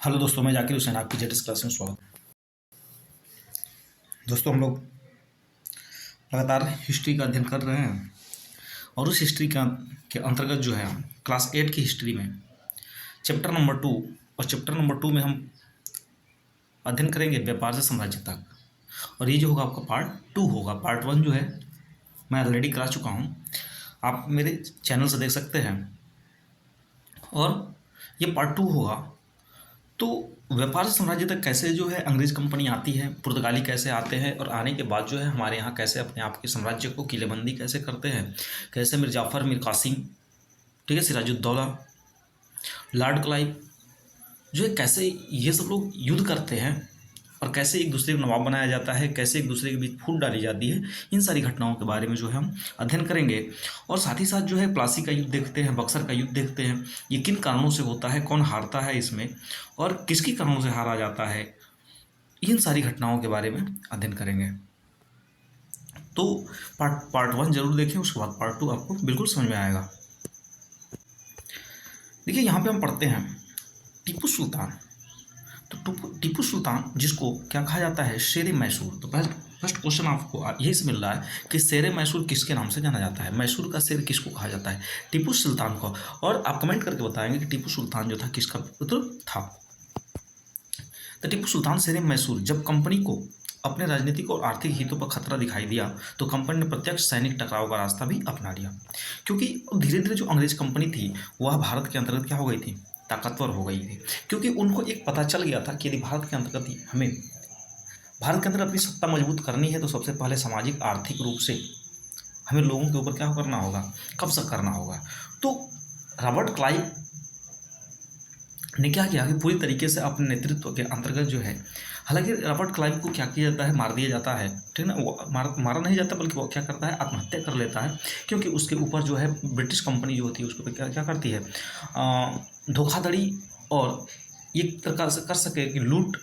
Hello दोस्तों, मैं जाकिर हुसैन आपकी जेटेस क्लास में स्वागत। दोस्तों, हम लोग लगातार हिस्ट्री का अध्ययन कर रहे हैं और उस हिस्ट्री के अंतर्गत जो है क्लास 8 की हिस्ट्री में चैप्टर नंबर 2 और चैप्टर नंबर 2 में हम अध्ययन करेंगे व्यापार से साम्राज्य तक। और ये जो होगा आपका पार्ट 2 होगा। पार्ट 1 जो है मैं ऑलरेडी करा चुका हूँ, आप मेरे चैनल से देख सकते हैं। और ये पार्ट 2 होगा। तो व्यापार से साम्राज्य तक कैसे जो है अंग्रेज कंपनी आती है, पुर्तगाली कैसे आते हैं और आने के बाद जो है हमारे यहाँ कैसे अपने आप के साम्राज्य को किलेबंदी कैसे करते हैं, कैसे मीर जाफ़र, मीर कासिम, ठीक है, सिराजुद्दौला, लॉर्ड क्लाइव जो है कैसे ये सब लोग युद्ध करते हैं और कैसे एक दूसरे को नवाब बनाया जाता है, कैसे एक दूसरे के बीच फूट डाली जाती है। इन सारी घटनाओं के बारे में जो है हम अध्ययन करेंगे। और साथ ही साथ जो है प्लासी का युद्ध देखते हैं, बक्सर का युद्ध देखते हैं, ये किन कारणों से होता है, कौन हारता है इसमें और किसकी कारणों से हारा जाता है, इन सारी घटनाओं के बारे में अध्ययन करेंगे। तो पार्ट 1 जरूर देखें, उसके बाद पार्ट 2 आपको बिल्कुल समझ में आएगा। देखिए, यहाँ पे हम पढ़ते हैं टीपू सुल्तान। तो टीपू सुल्तान जिसको क्या कहा जाता है, शेर मैसूर। तो फर्स्ट क्वेश्चन आपको यही से मिल रहा है कि शेर मैसूर किसके नाम से जाना जाता है, मैसूर का शेर किसको कहा जाता है, टीपू सुल्तान को। और आप कमेंट करके बताएंगे कि टीपू सुल्तान जो था किसका पुत्र था। तो टीपू सुल्तान शेर मैसूर जब कंपनी को अपने राजनीतिक और आर्थिक हितों पर खतरा दिखाई दिया तो कंपनी ने प्रत्यक्ष सैनिक टकराव का रास्ता भी अपना लिया, क्योंकि धीरे धीरे जो अंग्रेज कंपनी थी वह भारत के अंतर्गत क्या हो गई थी, ताकतवर हो गई थी। क्योंकि उनको एक पता चल गया था कि यदि भारत के अंतर्गत ही हमें भारत के अंदर अपनी सत्ता मजबूत करनी है तो सबसे पहले सामाजिक आर्थिक रूप से हमें लोगों के ऊपर क्या करना होगा, कब्जा करना होगा। तो रॉबर्ट क्लाइव ने क्या किया कि पूरी तरीके से अपने नेतृत्व के अंतर्गत जो है, हालांकि रॉबर्ट क्लाइव को क्या किया जाता है, मार दिया जाता है, ठीक है ना। वो मारा नहीं जाता बल्कि वो क्या करता है, आत्महत्या कर लेता है। क्योंकि उसके ऊपर जो है ब्रिटिश कंपनी जो होती है उसको क्या क्या करती है, धोखाधड़ी और एक प्रकार से कर सके कि लूट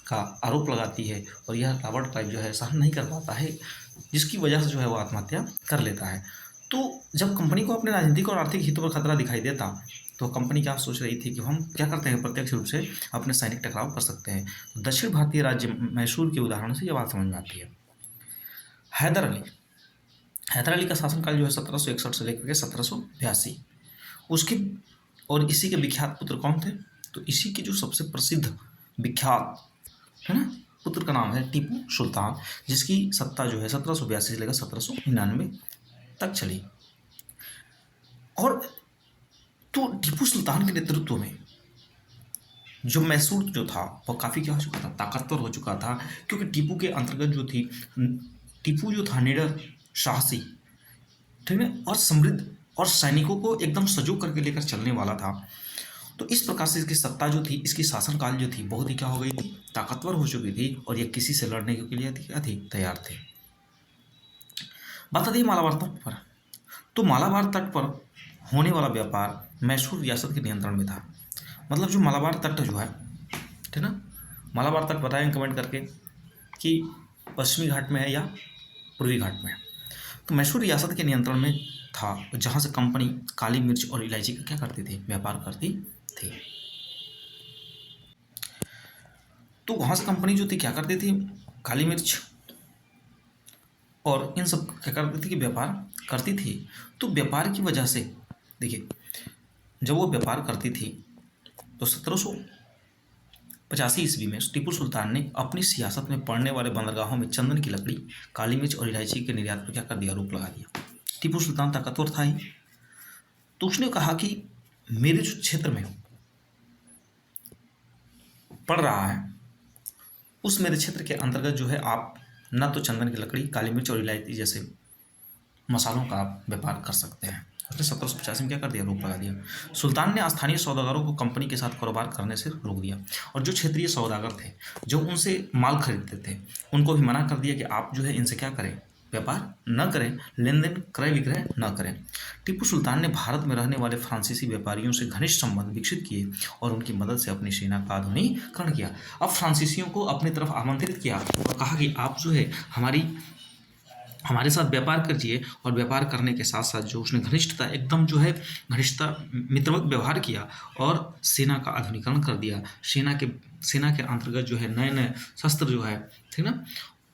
का आरोप लगाती है। और यह रॉबर्ट क्लाइव जो है सहन नहीं कर पाता है, जिसकी वजह से जो है वो आत्महत्या कर लेता है। तो जब कंपनी को अपने राजनीतिक और आर्थिक हितों पर खतरा दिखाई देता तो कंपनी क्या सोच रही थी कि हम क्या करते हैं, प्रत्यक्ष रूप से अपने सैनिक टकराव कर सकते हैं। तो दक्षिण भारतीय राज्य मैसूर के उदाहरण से ये बात समझ में आती है। हैदर अली का शासनकाल जो है 1761 से लेकर के 1782 उसके, और इसी के विख्यात पुत्र कौन थे, तो इसी के जो सबसे प्रसिद्ध विख्यात है ना पुत्र का नाम है टीपू सुल्तान, जिसकी सत्ता जो है 1782 से लेकर 1799 तक चली। और तो टीपू सुल्तान के नेतृत्व में जो मैसूर जो था वह काफ़ी क्या हो चुका था, ताकतवर हो चुका था। क्योंकि टीपू के अंतर्गत जो थी, टीपू जो था निडर, साहसी, ठीक है, और समृद्ध और सैनिकों को एकदम सजो करके लेकर चलने वाला था। तो इस प्रकार से इसकी सत्ता जो थी, इसकी शासनकाल जो थी बहुत ही क्या हो गई थी, ताकतवर हो चुकी थी। और ये किसी से लड़ने के लिए क्या थी, तैयार थे। बात आती है मालाबार तट पर। तो मालाबार तट पर होने वाला व्यापार मैसूर रियासत के नियंत्रण में था। मतलब जो मालाबार तट जो है, ठीक ना, मालाबार तट बताएं कमेंट करके कि पश्चिमी घाट में है या पूर्वी घाट में है। तो मैसूर रियासत के नियंत्रण में था, जहाँ से कंपनी काली मिर्च और इलायची का क्या करती थी, व्यापार करती थी। तो वहाँ से कंपनी जो थी क्या करती थी, काली मिर्च और इन सब क्या करती थी कि व्यापार करती थी। तो व्यापार की वजह से देखिए, जब वो व्यापार करती थी तो 1785 ईस्वी में टीपू सुल्तान ने अपनी सियासत में पड़ने वाले बंदरगाहों में चंदन की लकड़ी, काली मिर्च और इलायची के निर्यात पर क्या कर दिया, रोक लगा दिया। टीपू सुल्तान ताकतवर था ही, तो उसने कहा कि मेरे जो क्षेत्र में पड़ रहा है उस मेरे क्षेत्र के अंतर्गत जो है आप न तो चंदन की लकड़ी, काली मिर्च और इलायची जैसे मसालों का आप व्यापार कर सकते हैं। उसने 1785 में क्या कर दिया, रोक लगा दिया। सुल्तान ने स्थानीय सौदागरों को कंपनी के साथ कारोबार करने से रोक दिया। और जो क्षेत्रीय सौदागर थे जो उनसे माल खरीदते थे उनको भी मना कर दिया कि आप जो है इनसे क्या करें, व्यापार न करें, लेन देन क्रय विक्रय न करें। टीपू सुल्तान ने भारत में रहने वाले फ्रांसीसी व्यापारियों से घनिष्ठ संबंध विकसित किए और उनकी मदद से अपनी सेना का आधुनिकीकरण किया। अब फ्रांसीसियों को अपनी तरफ आमंत्रित किया और कहा कि आप जो है हमारी हमारे साथ व्यापार कीजिए, और व्यापार करने के साथ साथ जो उसने घनिष्ठता एकदम जो है घनिष्ठता मित्रवत व्यवहार किया और सेना का आधुनिकीकरण कर दिया। सेना के अंतर्गत जो है नए नए शस्त्र जो है, ठीक ना,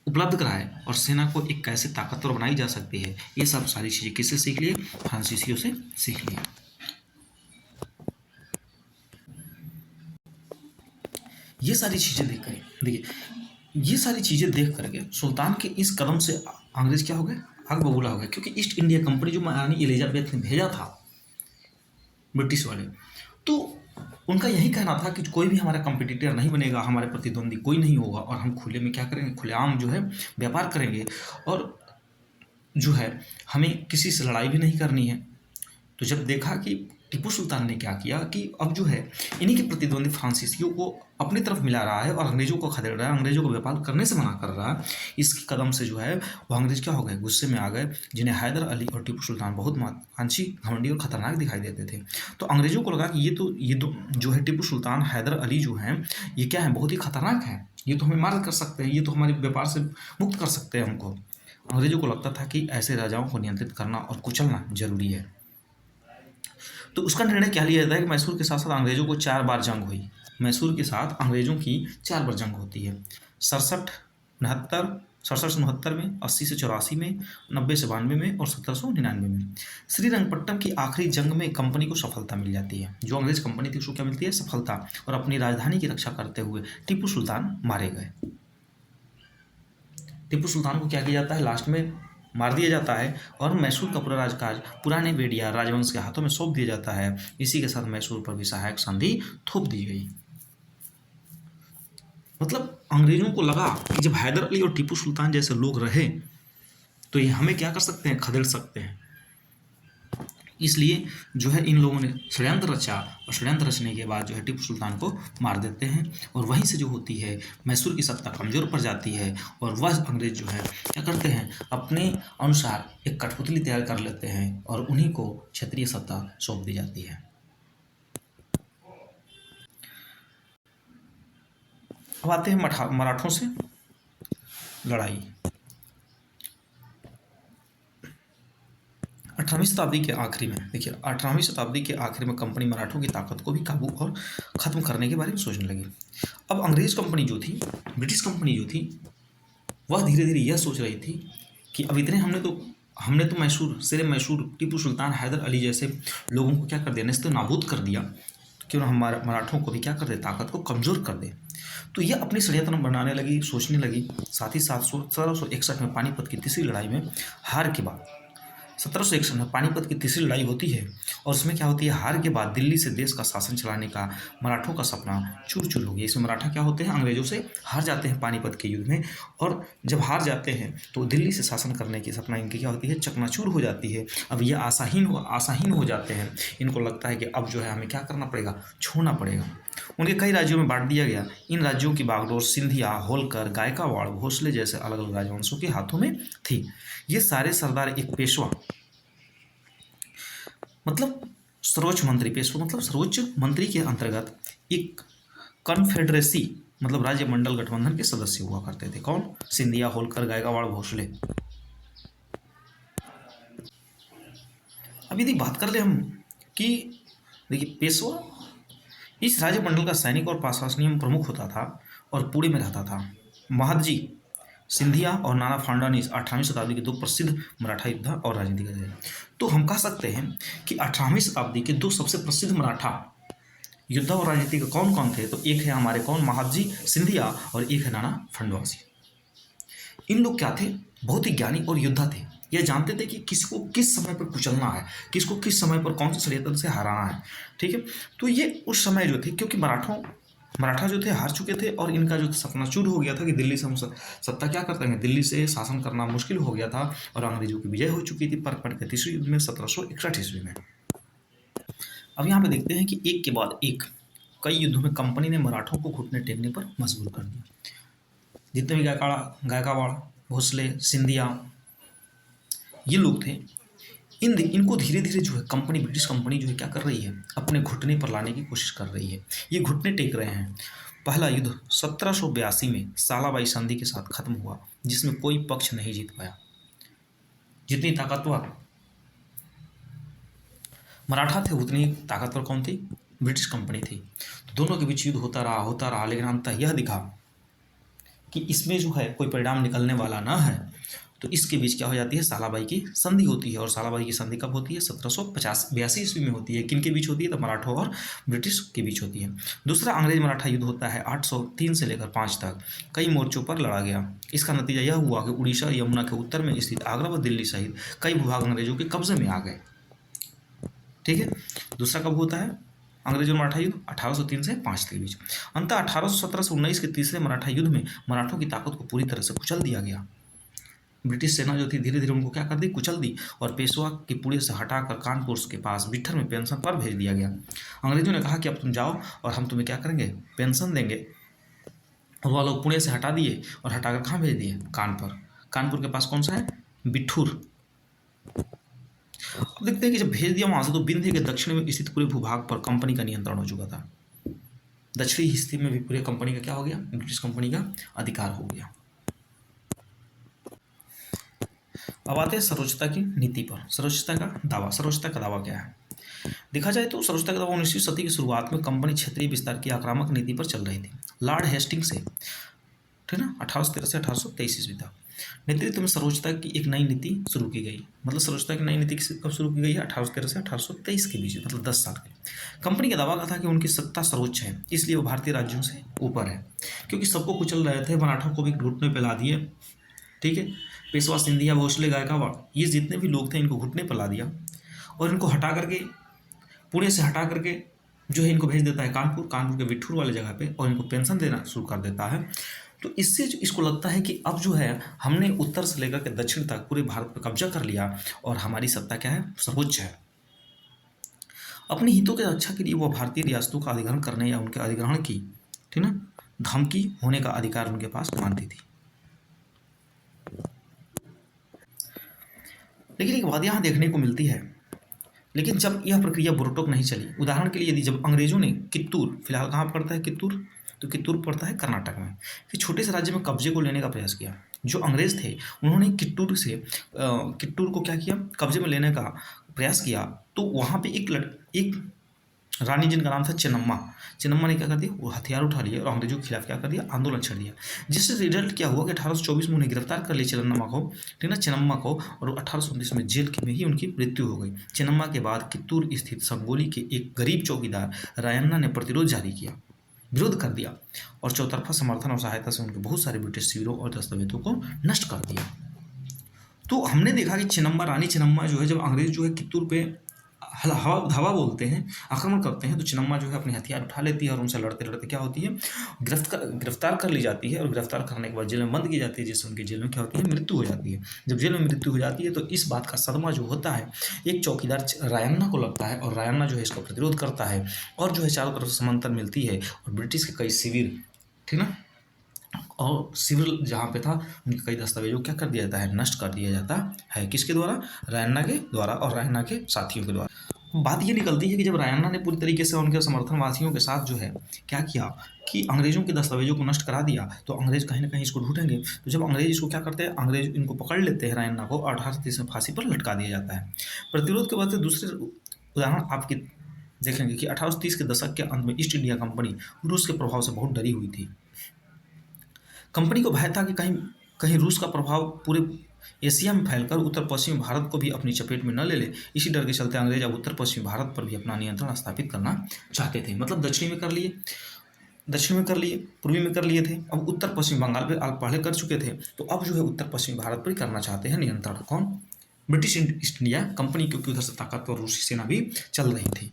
उपलब्ध कराए, और सेना को एक कैसे ताकतवर बनाई जा सकती है, ये सब सारी चीज़ें किससे सीख लिए? फ्रांसीसियों से सीख लिए। ये सारी चीज़ें देख कर देखिए, ये सारी चीज़ें देख करके सुल्तान के इस कदम से अंग्रेज क्या हो गए? आग बबूला हो गए, क्योंकि ईस्ट इंडिया कंपनी जो महारानी एलिजाबेथ ने भेजा था ब्रिटिश वाले, तो उनका यही कहना था कि कोई भी हमारा कंपटीटर नहीं बनेगा, हमारे प्रतिद्वंदी कोई नहीं होगा, और हम खुले में क्या करेंगे? खुलेआम जो है व्यापार करेंगे, और जो है हमें किसी से लड़ाई भी नहीं करनी है। तो जब देखा कि टीपू सुल्तान ने क्या किया कि अब जो है इन्हीं के प्रतिद्वंदी फ्रांसीसियों को अपनी तरफ मिला रहा है और अंग्रेजों को खदेड़ रहा है, अंग्रेजों को व्यापार करने से मना कर रहा है, इस कदम से जो है वो अंग्रेज क्या हो गए? गुस्से में आ गए, जिन्हें हैदर अली और टीपू सुल्तान बहुत महत्वाकांक्षी, घमंडी और खतरनाक दिखाई देते थे। तो अंग्रेजों को लगा कि ये तो जो है टीपू सुल्तान, हैदर अली जो हैं, ये क्या है? बहुत ही खतरनाक है, ये तो हमें मार कर सकते हैं, ये तो हमारे व्यापार से मुक्त कर सकते हैं हमको। अंग्रेजों को लगता था कि ऐसे राजाओं को नियंत्रित करना और कुचलना जरूरी है। तो उसका निर्णय क्या लिया जाता है कि मैसूर के साथ साथ अंग्रेजों को 4 बार जंग हुई। मैसूर के साथ अंग्रेजों की 4 बार जंग होती है। 67 से 69 में, 80 से 84 में, 90 से 92 में और 1799 में। श्रीरंगपट्टम की आखिरी जंग में कंपनी को सफलता मिल जाती है। जो अंग्रेज कंपनी थी उसको क्या मिलती है? सफलता। और अपनी राजधानी की रक्षा करते हुए टीपू सुल्तान मारे गए। टीपू सुल्तान को क्या किया जाता है? लास्ट में मार दिया जाता है, और मैसूर का पूरा राजकाज पुराने बेडिया राजवंश के हाथों में सौंप दिया जाता है। इसी के साथ मैसूर पर भी सहायक संधि थोप दी गई। मतलब अंग्रेजों को लगा कि जब हैदर अली और टीपू सुल्तान जैसे लोग रहे तो ये हमें क्या कर सकते हैं? खदेड़ सकते हैं। इसलिए जो है इन लोगों ने षड्यंत्र रचा, और षड्यंत्र रचने के बाद जो है टीपू सुल्तान को मार देते हैं, और वहीं से जो होती है मैसूर की सत्ता कमज़ोर पड़ जाती है, और वह अंग्रेज जो है क्या करते हैं? अपने अनुसार एक कठपुतली तैयार कर लेते हैं, और उन्हीं को क्षेत्रीय सत्ता सौंप दी जाती है। अब आते हैं मराठों से लड़ाई। 18वीं शताब्दी के आखिरी में, देखिए 18वीं शताब्दी के आखिर में कंपनी मराठों की ताकत को भी काबू और ख़त्म करने के बारे में सोचने लगी। अब अंग्रेज कंपनी जो थी, ब्रिटिश कंपनी जो थी, वह धीरे धीरे यह सोच रही थी कि अब इतने हमने तो मैसूर, शेर मैसूर, टीपू सुल्तान, हैदर अली जैसे लोगों को क्या कर दिया? तो नाबूद कर दिया, तो क्यों ना हमारे मराठों को भी क्या कर दे? ताकत को कमज़ोर कर दे। तो यह अपनी षड्यंत्र बनाने लगी, सोचने लगी। साथ ही साथ 1761 में पानीपत की तीसरी लड़ाई में हार के बाद, 1761 में पानीपत की तीसरी लड़ाई होती है, और उसमें क्या होती है? हार के बाद दिल्ली से देश का शासन चलाने का मराठों का सपना चूर चूर हो गया। इसमें मराठा क्या होते हैं? अंग्रेजों से हार जाते हैं पानीपत के युद्ध में, और जब हार जाते हैं तो दिल्ली से शासन करने की सपना इनकी क्या होती है? चकनाचूर हो जाती है। अब ये आशाहीन हो जाते हैं। इनको लगता है कि अब जो है हमें क्या करना पड़ेगा? छोड़ना पड़ेगा। उनके कई राज्यों में बांट दिया गया। इन राज्यों की बागडोर सिंधिया, होलकर, गायकवाड़, भोसले जैसे अलग अलग राजवंशों के हाथों में थी। ये सारे सरदार एक पेशवा, मतलब सर्वोच्च मंत्री, पेशवा मतलब सर्वोच्च मंत्री के अंतर्गत एक कन्फेडरेसी, मतलब राज्य मंडल गठबंधन के सदस्य हुआ करते थे। कौन? सिंधिया, होलकर, गायकवाड़, भोसले। अब यदि बात कर ले हम कि देखिए पेशवा इस राज्य मंडल का सैनिक और प्रशासनिक प्रमुख होता था और पुणे में रहता था। महादजी सिंधिया और नाना फर्नांडिस 18वीं शताब्दी के दो प्रसिद्ध मराठा योद्धा और राजनीतिज्ञ थे। तो हम कह सकते हैं कि 18वीं शताब्दी के दो सबसे प्रसिद्ध मराठा योद्धा और राजनीतिज्ञ कौन कौन थे? तो एक है हमारे कौन? महादजी सिंधिया, और एक है नाना फर्नांडिस। इन लोग क्या थे? बहुत ही ज्ञानी और योद्धा थे। यह जानते थे कि किसको किस समय पर कुचलना है, किसको किस समय पर कौन से षड्यंत्र से हराना है। ठीक है, तो ये उस समय जो थे, क्योंकि मराठा जो थे हार चुके थे, और इनका जो सपना चूर हो गया था कि दिल्ली से हम सत्ता क्या करते हैं? दिल्ली से शासन करना मुश्किल हो गया था, और अंग्रेजों की विजय हो चुकी थी पानीपत के तीसरे युद्ध में 1761 ईस्वी में। अब यहाँ पे देखते हैं कि एक के बाद एक कई युद्धों में कंपनी ने मराठों को घुटने टेकने पर मजबूर कर दिया। जितने भी गायकवाड़, भोसले, सिंधिया, ये लोग थे, इनको धीरे धीरे जो है ब्रिटिश कंपनी जो है क्या कर रही है? अपने घुटने पर लाने की कोशिश कर रही है। ये घुटने टेक रहे हैं। पहला युद्ध 1782 में सालाबाई संधि के साथ खत्म हुआ, जिसमें कोई पक्ष नहीं जीत पाया। जितनी ताकतवर मराठा थे उतनी ताकतवर कौन थी? ब्रिटिश कंपनी थी। तो दोनों के बीच युद्ध होता रहा, लेकिन अंततः यह दिखा कि इसमें जो है कोई परिणाम निकलने वाला ना है। तो इसके बीच क्या हो जाती है? सालाबाई की संधि होती है। और सालाबाई की संधि कब होती है? 1782 ईस्वी में होती है। किन के बीच होती है? तो मराठों और ब्रिटिश के बीच होती है। दूसरा अंग्रेज मराठा युद्ध होता है 803 से लेकर 5 तक। कई मोर्चों पर लड़ा गया। इसका नतीजा यह हुआ कि उड़ीसा यमुना के उत्तर में स्थित आगरा व दिल्ली सहित कई भूभाग अंग्रेजों के कब्जे में आ गए। ठीक है। दूसरा कब होता है अंग्रेजों मराठा युद्ध? 1803 से 5 के बीच। अंततः 1817 से 19 के तीसरे मराठा युद्ध में मराठों की ताकत को पूरी तरह से कुचल दिया गया। ब्रिटिश सेना जो थी धीरे धीरे उनको क्या कर दी? कुचल दी, और पेशवा के पुणे से हटाकर कानपुर के पास बिठर में पेंशन पर भेज दिया गया। अंग्रेजों ने कहा कि अब तुम जाओ और हम तुम्हें क्या करेंगे? पेंशन देंगे। और वह लोग पुणे से हटा दिए और हटाकर कहाँ भेज दिए? कानपुर। कानपुर के पास कौन सा है? बिठूर। अब देखते हैं कि जब भेज दिया वहां से, तो विंध्य के दक्षिण में स्थित पूरे भूभाग पर कंपनी का नियंत्रण हो चुका था। दक्षिणी हिस्से में भी पूरे कंपनी का क्या हो गया? ब्रिटिश कंपनी का अधिकार हो गया। अब आते हैं सर्वोच्चता की नीति पर। सर्वोच्चता का दावा। सर्वोच्चता का दावा क्या है? देखा जाए तो सर्वोच्चता का दावा 19वीं सदी की शुरुआत में कंपनी क्षेत्रीय विस्तार की आक्रामक नीति पर चल रही थी। लॉर्ड हेस्टिंग्स से, ठीक है ना, 1813 से 1823 ईस्वी तक नेतृत्व में सर्वोच्चता की एक नई नीति शुरू की गई। मतलब सर्वोच्चता की नई नीति कब शुरू की गई है? 1813 से 1823 के बीच, मतलब 10 साल के। कंपनी का दावा था कि उनकी सत्ता सर्वोच्च है, इसलिए वो भारतीय राज्यों से ऊपर है। क्योंकि सबको कुचल रहे थे, मराठों को भी घुटने पे ला दिए। ठीक है। पेशवा, सिंधिया, भोसले, गायकवाड़, ये जितने भी लोग थे इनको घुटने पर ला दिया, और इनको हटा करके, पुणे से हटा करके जो है इनको भेज देता है कानपुर। कानपुर के बिठूर वाले जगह पे, और इनको पेंशन देना शुरू कर देता है। तो इससे जो इसको लगता है कि अब जो है हमने उत्तर से लेकर के दक्षिण तक पूरे भारत पर कब्जा कर लिया, और हमारी सत्ता क्या है? सर्वोच्च है। अपने हितों के रक्षा के लिए वो भारतीय रियासतों का अधिग्रहण करने या उनके अधिग्रहण की, ठीक ना, धमकी होने का अधिकार उनके पास मानती थी। लेकिन एक बात यहाँ देखने को मिलती है, लेकिन जब यह प्रक्रिया बुरटोक नहीं चली। उदाहरण के लिए यदि जब अंग्रेजों ने कित्तूर, फिलहाल कहाँ पड़ता है कित्तूर? तो कित्तूर पड़ता है कर्नाटक में, कि छोटे से राज्य में कब्जे को लेने का प्रयास किया। जो अंग्रेज थे उन्होंने कित्तूर को क्या किया? कब्जे में लेने का प्रयास किया। तो वहाँ पे एक रानी जिनका नाम था चेन्नम्मा। चेन्नम्मा ने क्या कर दिया? वो हथियार उठा लिए और अंग्रेजों के खिलाफ क्या कर दिया? आंदोलन छेड़ दिया। जिससे रिजल्ट क्या हुआ कि 1824 में उन्हें गिरफ्तार कर लिया चेन्नम्मा को, ठीक ना, चेन्नम्मा को, और 1829 में जेल में ही उनकी मृत्यु हो गई। चेन्नम्मा के बाद कित्तूर स्थित संगोली के एक गरीब चौकीदार रायन्ना ने प्रतिरोध जारी किया, विरोध कर दिया, और चौतरफा समर्थन और सहायता से उनके बहुत सारे ब्रिटिश शिविरों और दस्तावेजों को नष्ट कर दिया। तो हमने देखा कि चेन्नम्मा, रानी चेन्नम्मा जो है, जब अंग्रेज जो है कित्तूर पे धावा बोलते हैं, आक्रमण करते हैं, तो चेन्नम्मा जो है अपने हथियार उठा लेती है और उनसे लड़ते लड़ते क्या होती है? गिरफ्तार कर ली जाती है, और गिरफ्तार करने के बाद जेल में बंद की जाती है, जिससे उनकी जेल में क्या होती है? मृत्यु हो जाती है। जब जेल में मृत्यु हो जाती है तो इस बात का सदमा जो होता है एक चौकीदार रायन्ना को लगता है, और रायन्ना जो है इसका प्रतिरोध करता है, और जो है चारों तरफ समंथन मिलती है, और ब्रिटिश के कई शिविर, ठीक ना, और सिविल जहाँ पे था उनके कई दस्तावेजों क्या कर दिया जाता है? नष्ट कर दिया जाता है। किसके द्वारा? रायन्ना के द्वारा और रायन्ना के साथियों के द्वारा। बात ये निकलती है कि जब रायन्ना ने पूरी तरीके से उनके समर्थनवासियों के साथ जो है क्या किया कि अंग्रेजों के दस्तावेजों को नष्ट करा दिया, तो अंग्रेज कहीं ना कहीं इसको ढूंढेंगे। तो जब अंग्रेज इसको क्या करते हैं? अंग्रेज इनको पकड़ लेते हैं रायन्ना को, 1830 में फांसी पर लटका दिया जाता है। प्रतिरोध के बाद से दूसरे उदाहरण आपकी देखेंगे कि 1830 के दशक के अंत में ईस्ट इंडिया कंपनी रूस के प्रभाव से बहुत डरी हुई थी। कंपनी को भय था कि कहीं कहीं रूस का प्रभाव पूरे एशिया में फैलकर उत्तर पश्चिमी भारत को भी अपनी चपेट में न ले ले। इसी डर के चलते अंग्रेज अब उत्तर पश्चिमी भारत पर भी अपना नियंत्रण स्थापित करना चाहते थे। मतलब दक्षिण में कर लिए, पूर्वी में कर लिए थे, अब उत्तर पश्चिम बंगाल पे पहले कर चुके थे, तो अब जो है उत्तर पश्चिमी भारत पर ही करना चाहते हैं नियंत्रण। कौन? ब्रिटिश ईस्ट इंडिया कंपनी, क्योंकि उधर से ताकतवर रूसी सेना भी चल रही थी।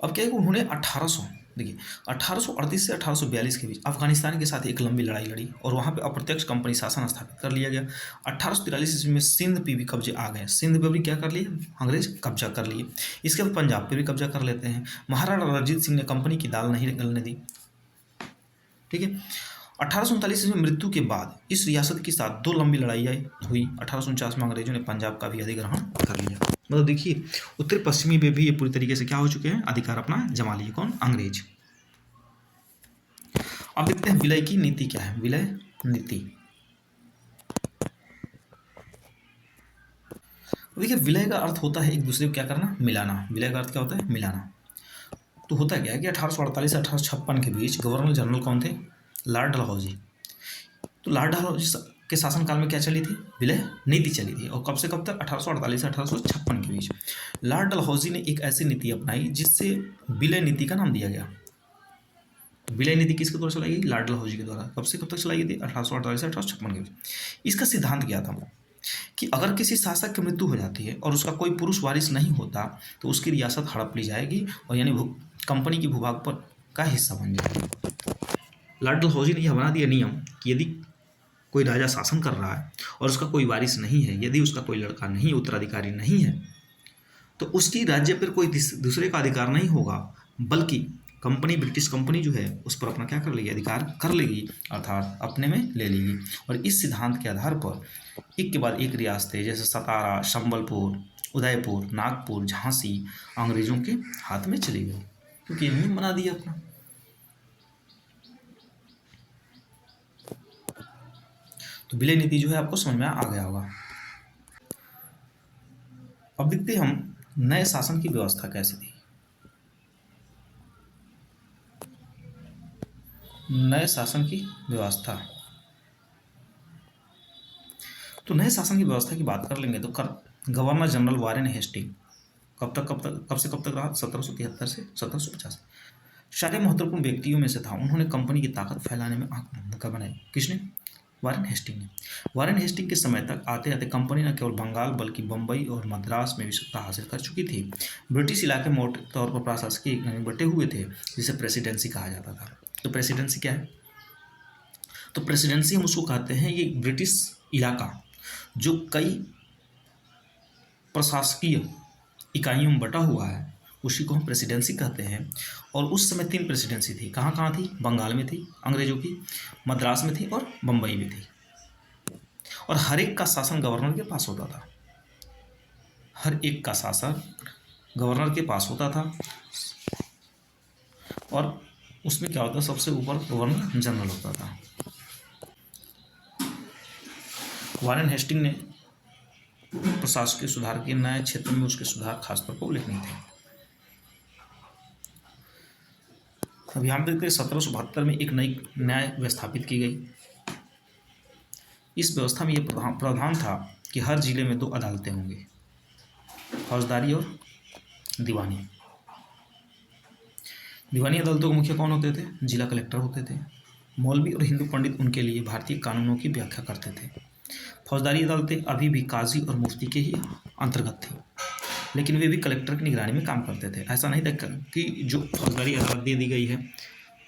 अब क्या है कि उन्होंने 1838 से 1842 के बीच अफगानिस्तान के साथ एक लंबी लड़ाई लड़ी, और वहाँ पे अप्रत्यक्ष कंपनी शासन स्थापित कर लिया गया। 1843 ईस्वी में सिंध पे भी कब्जे आ गए। सिंध पे भी क्या कर लिए? अंग्रेज कब्जा कर लिए। इसके बाद पंजाब पे भी कब्जा कर लेते हैं। महाराणा रणजीत सिंह ने कंपनी की दाल नहीं गलने दी। ठीक है। 1839 में मृत्यु के बाद इस रियासत के साथ दो लंबी लड़ाइयाँ हुई। 1849 में अंग्रेजों ने पंजाब का भी अधिग्रहण कर लिया। मतलब देखिए उत्तर पश्चिमी में भी ये पूरी तरीके से क्या हो चुके हैं? अधिकार अपना जमा लिए। कौन? अंग्रेज। अब देखते हैं विलय की नीति क्या है। विलय नीति तो देखिए विलय का अर्थ होता है एक दूसरे को क्या करना, मिलाना। विलय का अर्थ क्या होता है, मिलाना। तो होता क्या है कि 1848 से 1856 के बीच गवर्नर जनरल कौन थे, लॉर्ड डलहौजी। तो लॉर्ड डलहौजी के शासनकाल में क्या चली थी, विलय नीति चली थी। और कब से कब तक, 1848 से 1856 के बीच। लॉर्ड डलहौजी ने एक ऐसी नीति अपनाई जिससे विलय नीति का नाम दिया गया। विलय नीति किसके द्वारा चलाई गई, लॉर्ड डलहौजी के द्वारा। कब से कब तक चलाई गई थी, 1848 से 1856 के बीच। इसका सिद्धांत क्या था कि अगर किसी शासक की मृत्यु हो जाती है और उसका कोई पुरुष वारिस नहीं होता तो उसकी रियासत हड़प ली जाएगी और यानी कंपनी की भूभाग पर का हिस्सा बन जाएगी। लॉर्ड डलहौजी ने यह बना दिया नियम कि यदि कोई राजा शासन कर रहा है और उसका कोई वारिस नहीं है, यदि उसका कोई लड़का नहीं, उत्तराधिकारी नहीं है, तो उसकी राज्य पर कोई दूसरे का अधिकार नहीं होगा, बल्कि कंपनी, ब्रिटिश कंपनी जो है उस पर अपना क्या कर लेगी, अधिकार कर लेगी, अर्थात अपने में ले लेगी। और इस सिद्धांत के आधार पर एक के बाद एक रियासतें जैसे सतारा, संबलपुर, उदयपुर, नागपुर, झांसी अंग्रेजों के हाथ में चली गई, क्योंकि ये नियम बना दिया अपना। तो विलय नीति जो है आपको समझ में आ गया होगा। अब देखते हैं हम नए शासन की व्यवस्था कैसे थी। नए शासन की व्यवस्था, तो नए शासन की व्यवस्था की बात कर लेंगे तो गवर्नर जनरल वारेन हेस्टिंग कब से कब तक रहा, 1773 से 1750। सारे महत्वपूर्ण व्यक्तियों में से था। उन्होंने कंपनी की ताकत फैलाने में भूमिका बनाई। किसने, वारेन हेस्टिंग ने। वारेन हेस्टिंग के समय तक आते आते कंपनी न केवल बंगाल बल्कि बम्बई और मद्रास में भी सत्ता हासिल कर चुकी थी। ब्रिटिश इलाके मोटे तौर पर प्रशासकीय बटे हुए थे, जिसे प्रेसिडेंसी कहा जाता था। तो प्रेसिडेंसी क्या है, तो प्रेसिडेंसी हम उसको कहते हैं, ये ब्रिटिश इलाका जो कई प्रशासकीय इकाइयों में बटा हुआ है, उसी को हम प्रेसिडेंसी कहते हैं। और उस समय 3 प्रेसिडेंसी थी। कहाँ कहाँ थी, बंगाल में थी अंग्रेजों की, मद्रास में थी और बम्बई में थी। और हर एक का शासन गवर्नर के पास होता था। हर एक का शासन गवर्नर के पास होता था। और उसमें क्या होता, सबसे ऊपर गवर्नर जनरल होता था। वारेन हेस्टिंग ने प्रशासकीय सुधार के नए क्षेत्र में उसके सुधार खासतौर पर उल्लेखनीय थे। अब यहाँ देखते हैं 1772 में एक नई न्याय व्यवस्थापित की गई। इस व्यवस्था में यह प्रावधान था कि हर जिले में 2 अदालतें होंगी, फौजदारी और दीवानी। दीवानी अदालतों के मुखिया कौन होते थे, जिला कलेक्टर होते थे। मौलवी और हिंदू पंडित उनके लिए भारतीय कानूनों की व्याख्या करते थे। फौजदारी अदालतें अभी भी काजी और मुफ्ती के ही अंतर्गत थी, लेकिन वे भी कलेक्टर की निगरानी में काम करते थे। ऐसा नहीं था कि जो फौजदारी अदालत दे दी गई है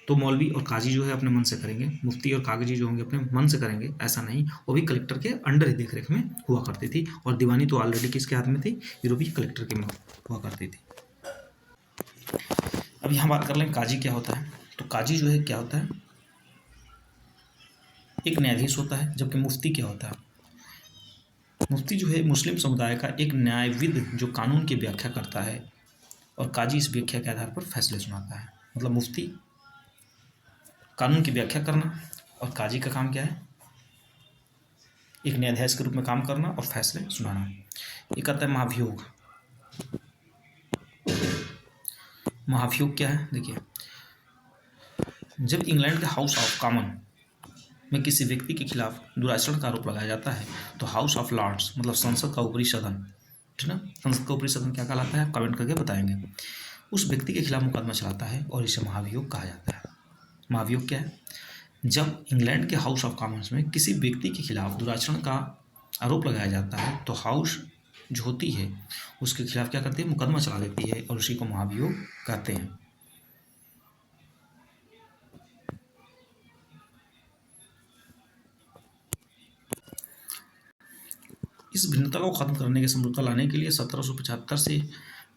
तो मौलवी और काजी जो है अपने मन से करेंगे, मुफ्ती और कागजी जो होंगे अपने मन से करेंगे, ऐसा नहीं। वो भी कलेक्टर के अंडर ही देखरेख में हुआ करती थी। और दीवानी तो ऑलरेडी किसके हाथ में थी, यूरोपीय कलेक्टर के में हुआ करती थी। अब यहाँ बात कर लें काजी क्या होता है। तो काजी जो है क्या होता है, एक न्यायाधीश होता है। जबकि मुफ्ती क्या होता है, मुफ्ती जो है मुस्लिम समुदाय का एक न्यायविद जो कानून की व्याख्या करता है, और काजी इस व्याख्या के आधार पर फैसले सुनाता है। मतलब मुफ्ती कानून की व्याख्या करना और काजी का काम क्या है, एक न्यायाधीश के रूप में काम करना और फैसले सुनाना। एक आता है महाभियोग। महाभियोग क्या है, देखिए, जब इंग्लैंड के हाउस ऑफ कॉमन में किसी व्यक्ति के खिलाफ दुराचरण का आरोप लगाया जाता है तो हाउस ऑफ लॉर्ड्स मतलब संसद का ऊपरी सदन, ठीक ना, संसद का ऊपरी सदन क्या कहलाता है, कमेंट करके बताएंगे, उस व्यक्ति के खिलाफ मुकदमा चलाता है और इसे महाभियोग कहा जाता है। महाभियोग क्या है, जब इंग्लैंड के हाउस ऑफ कॉमन्स में किसी व्यक्ति के खिलाफ दुराचरण का आरोप लगाया जाता है तो हाउस जो होती है उसके खिलाफ क्या करती है, मुकदमा चला देती है और उसी को महाभियोग कहते हैं। इस भिन्नता को खत्म करने की समझौता लाने के लिए 1775 से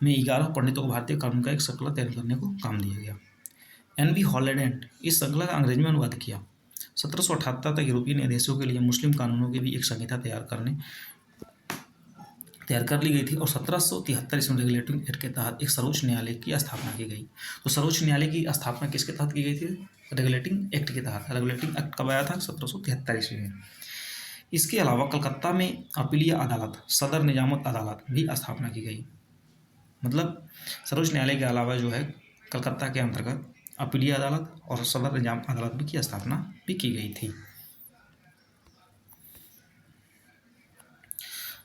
में 11 पंडितों को भारतीय कानून का एक श्रृंखला तैयार करने को काम दिया गया। एन बी हॉलैंड इस श्रृंखला का अंग्रेजी में अनुवाद किया। 1778 तक यूरोपीय न्यायाधीशों के लिए मुस्लिम कानूनों की भी एक संहिता तैयार कर ली गई थी और 1773 ईस्वी में रेगुलेटिंग एक्ट के तहत एक सर्वोच्च न्यायालय की स्थापना की गई। तो सर्वोच्च न्यायालय की स्थापना किसके तहत की गई थी, रेगुलेटिंग एक्ट के तहत। रेगुलेटिंग एक्ट कब आया था, 1773 ईस्वी में। इसके अलावा कलकत्ता में अपीलीय अदालत, सदर निजामत अदालत भी स्थापना की गई। मतलब सर्वोच्च न्यायालय के अलावा जो है कलकत्ता के अंतर्गत अपीलीय अदालत और सदर निजामत अदालत भी की स्थापना भी की गई थी।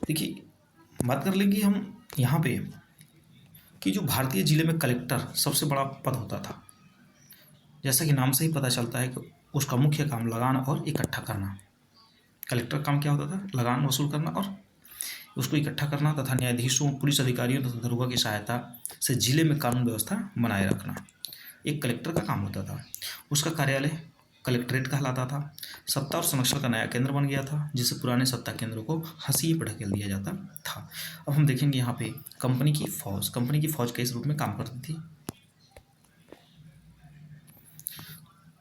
देखिए, बात कर लेंगे हम यहाँ पे कि जो भारतीय जिले में कलेक्टर सबसे बड़ा पद होता था। जैसा कि नाम से ही पता चलता है कि उसका मुख्य काम लगान और इकट्ठा करना। कलेक्टर काम क्या होता था? लगान वसूल करना और उसको इकट्ठा करना तथा न्यायाधीशों, पुलिस अधिकारियों तथा दरोगा की सहायता से जिले में कानून व्यवस्था बनाए रखना एक कलेक्टर का काम होता था। उसका कार्यालय कलेक्ट्रेट कहलाता था। सत्ता और संरक्षण का नया केंद्र बन गया था, जिससे पुराने सत्ता केंद्रों को हंसिए पर ढकेल दिया जाता था। अब हम देखेंगे यहाँ पे कंपनी की फौज किस रूप में काम करती थी।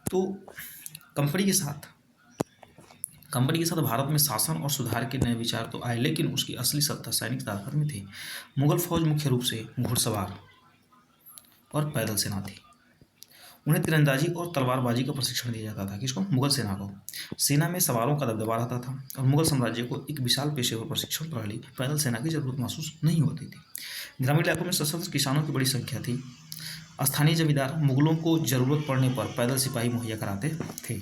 तो कंपनी के साथ भारत में शासन और सुधार के नए विचार तो आए, लेकिन उसकी असली सत्ता सैनिक ताकत में थी। मुगल फौज मुख्य रूप से घुड़सवार और पैदल सेना थी। उन्हें तीरंदाजी और तलवारबाजी का प्रशिक्षण दिया जाता था। किसको? मुगल सेना को। सेना में सवारों का दबदबा रहता था और मुगल साम्राज्य को एक विशाल पेशेवर प्रशिक्षण प्रणाली पैदल सेना की जरूरत महसूस नहीं होती थी। ग्रामीण इलाकों में सशस्त्र किसानों की बड़ी संख्या थी। स्थानीय जमींदार मुगलों को जरूरत पड़ने पर पैदल सिपाही मुहैया कराते थे।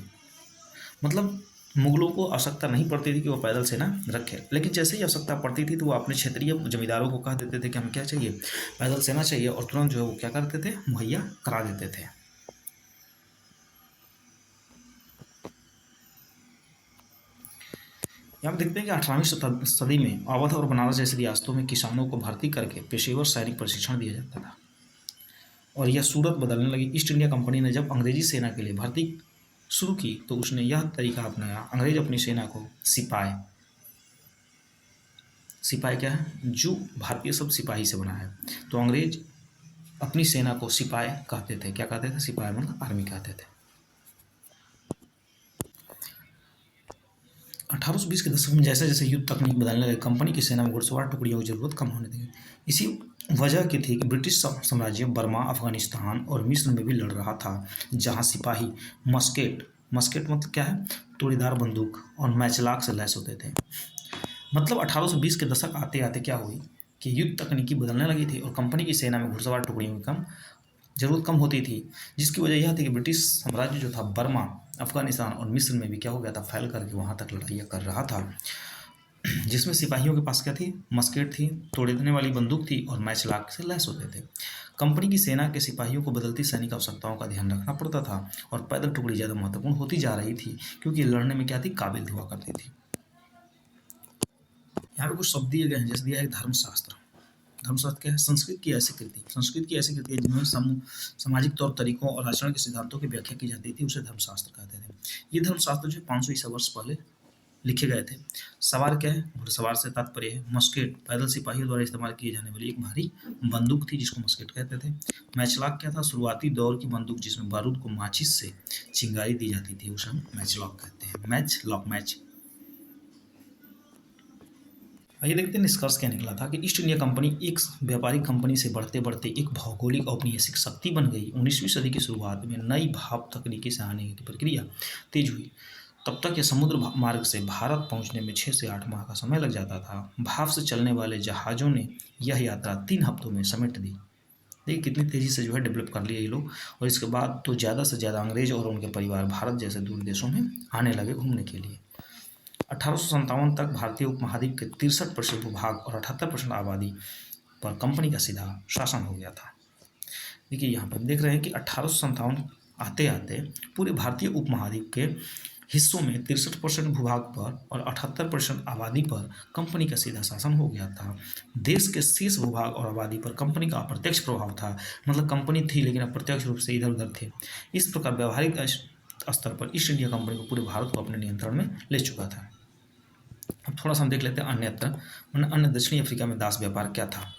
मतलब मुगलों को आवश्यकता नहीं पड़ती थी कि वो पैदल सेना रखे, लेकिन जैसे ही आवश्यकता पड़ती थी तो वो अपने क्षेत्रीय जमींदारों को कह देते थे कि हमें क्या चाहिए? पैदल सेना चाहिए, और तुरंत जो है वो क्या करते थे? मुहैया करा देते थे। यहाँ देखते हैं कि 18वीं सदी में अवध और बनारस जैसी रियासतों में किसानों को भर्ती करके पेशेवर सैनिक प्रशिक्षण दिया जाता था और यह सूरत बदलने लगी। ईस्ट इंडिया कंपनी ने जब अंग्रेजी सेना के लिए भर्ती शुरू की तो उसने यह तरीका अपनाया। अंग्रेज अपनी सेना को सिपाही क्या है? जो भारतीय शब्द सिपाही से बना है, तो अंग्रेज अपनी सेना को सिपाही कहते थे। क्या कहते थे? सिपाही मतलब आर्मी कहते थे। 1820 के दशक में जैसे जैसे युद्ध तकनीक बदलने लगे, कंपनी की सेना में घुड़सवार टुकड़ियों की जरूरत कम होने लगी। इसी वजह की थी कि ब्रिटिश साम्राज्य बर्मा, अफगानिस्तान और मिस्र में भी लड़ रहा था, जहां सिपाही मस्केट मतलब क्या है? तोड़ीदार बंदूक और मैचलाक से लैस होते थे। मतलब 1820 के दशक आते आते क्या हुई कि युद्ध तकनीकी बदलने लगी थी और कंपनी की सेना में घुड़सवार टुकड़ियों की जरूरत कम होती थी, जिसकी वजह यह थी कि ब्रिटिश साम्राज्य जो था बर्मा, अफगानिस्तान और मिस्र में भी क्या हो गया था? फैल करके वहाँ तक लड़ाइयाँ कर रहा था, जिसमें सिपाहियों के पास क्या थी? मस्केट थी, तोड़ने वाली बंदूक थी और मैचलाक से लैस होते थे। कंपनी की सेना के सिपाहियों को बदलती सैनिक आवश्यकताओं का ध्यान रखना पड़ता था और पैदल टुकड़ी ज़्यादा महत्वपूर्ण होती जा रही थी, क्योंकि लड़ने में क्या थी? काबिल हुआ करती थी। यहाँ पे कुछ शब्द दिए गए हैं, जैसे दिया है धर्मशास्त्र। धर्मशास्त्र क्या है? संस्कृत की ऐसी कृति है जिनमें सामाजिक तौर तरीकों और आचरण के सिद्धांतों की व्याख्या की जाती थी, उसे धर्मशास्त्र कहते थे। ये धर्मशास्त्र जो 500 ईसा वर्ष पहले लिखे गए थे। सवार क्या है? घुड़सवार से तात्पर्य है। मस्केट पैदल सिपाहियों द्वारा इस्तेमाल किए जाने वाली एक भारी बंदूक थी, जिसको मस्केट कहते थे। मैचलॉक क्या था? शुरुआती दौर की बंदूक जिसमें बारूद को माचिस से चिंगारी दी जाती थी, उसे हम मैचलॉक कहते हैं। मैच। आइए देखते हैं निष्कर्ष क्या निकला था कि ईस्ट इंडिया कंपनी एक व्यापारिक कंपनी से बढ़ते बढ़ते एक भौगोलिक औपनिवेशिक शक्ति बन गई। 19वीं सदी की शुरुआत में नई भाप तकनीकी से आने की प्रक्रिया तेज हुई। तब तक यह समुद्र मार्ग से भारत पहुंचने में 6 से 8 माह का समय लग जाता था। भाप से चलने वाले जहाज़ों ने यह यात्रा 3 हफ्तों में समेट दी। देखिए कितनी तेज़ी से जो है डेवलप कर लिए ये लोग, और इसके बाद तो ज़्यादा से ज़्यादा अंग्रेज और उनके परिवार भारत जैसे दूर देशों में आने लगे घूमने के लिए। 1857 तक भारतीय उपमहाद्वीप के 63% भूभाग और 78% आबादी पर कंपनी का सीधा शासन हो गया था। देखिए यहाँ पर देख रहे हैं कि 1857 आते आते पूरे भारतीय उपमहाद्वीप के हिस्सों में 63% भूभाग पर और 78% आबादी पर कंपनी का सीधा शासन हो गया था। देश के शेष भूभाग और आबादी पर कंपनी का अप्रत्यक्ष प्रभाव था। मतलब कंपनी थी लेकिन अप्रत्यक्ष रूप से इधर उधर थे। इस प्रकार व्यावहारिक स्तर पर ईस्ट इंडिया कंपनी को पूरे भारत को अपने नियंत्रण में ले चुका था। अब थोड़ा सा हम देख लेते हैं अन्य दक्षिणी अफ्रीका में दास व्यापार क्या था।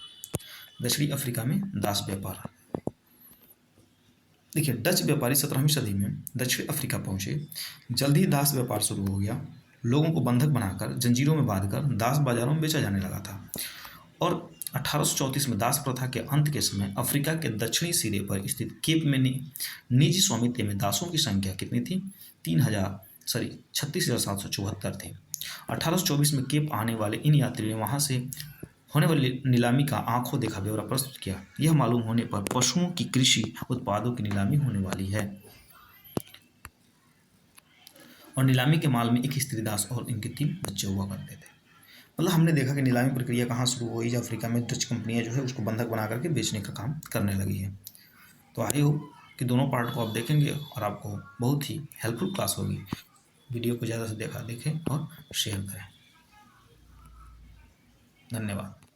दक्षिणी अफ्रीका में दास व्यापार, देखिए डच व्यापारी 17वीं सदी में दक्षिण अफ्रीका पहुंचे। जल्द ही दास व्यापार शुरू हो गया। लोगों को बंधक बनाकर जंजीरों में बांधकर दास बाजारों में बेचा जाने लगा था। और 1834 में दास प्रथा के अंत के समय अफ्रीका के दक्षिणी सिरे पर स्थित केप में निजी स्वामित्व में दासों की संख्या कितनी थी? 36,774 थे। 1824 में केप आने वाले इन यात्रियों ने वहां से होने वाली नीलामी का आंखों देखा ब्यौरा प्रस्तुत किया। यह मालूम होने पर पशुओं की कृषि उत्पादों की नीलामी होने वाली है और नीलामी के माल में एक स्त्री दास और इनके 3 बच्चे हुआ करते थे। मतलब हमने देखा कि नीलामी प्रक्रिया कहाँ शुरू हुई, जब अफ्रीका में डच कंपनियां जो है उसको बंधक बना करके बेचने का काम करने लगी है। तो आई होप कि दोनों पार्ट को आप देखेंगे और आपको बहुत ही हेल्पफुल क्लास होगी। वीडियो को ज़्यादा से देखें और शेयर करें। धन्यवाद।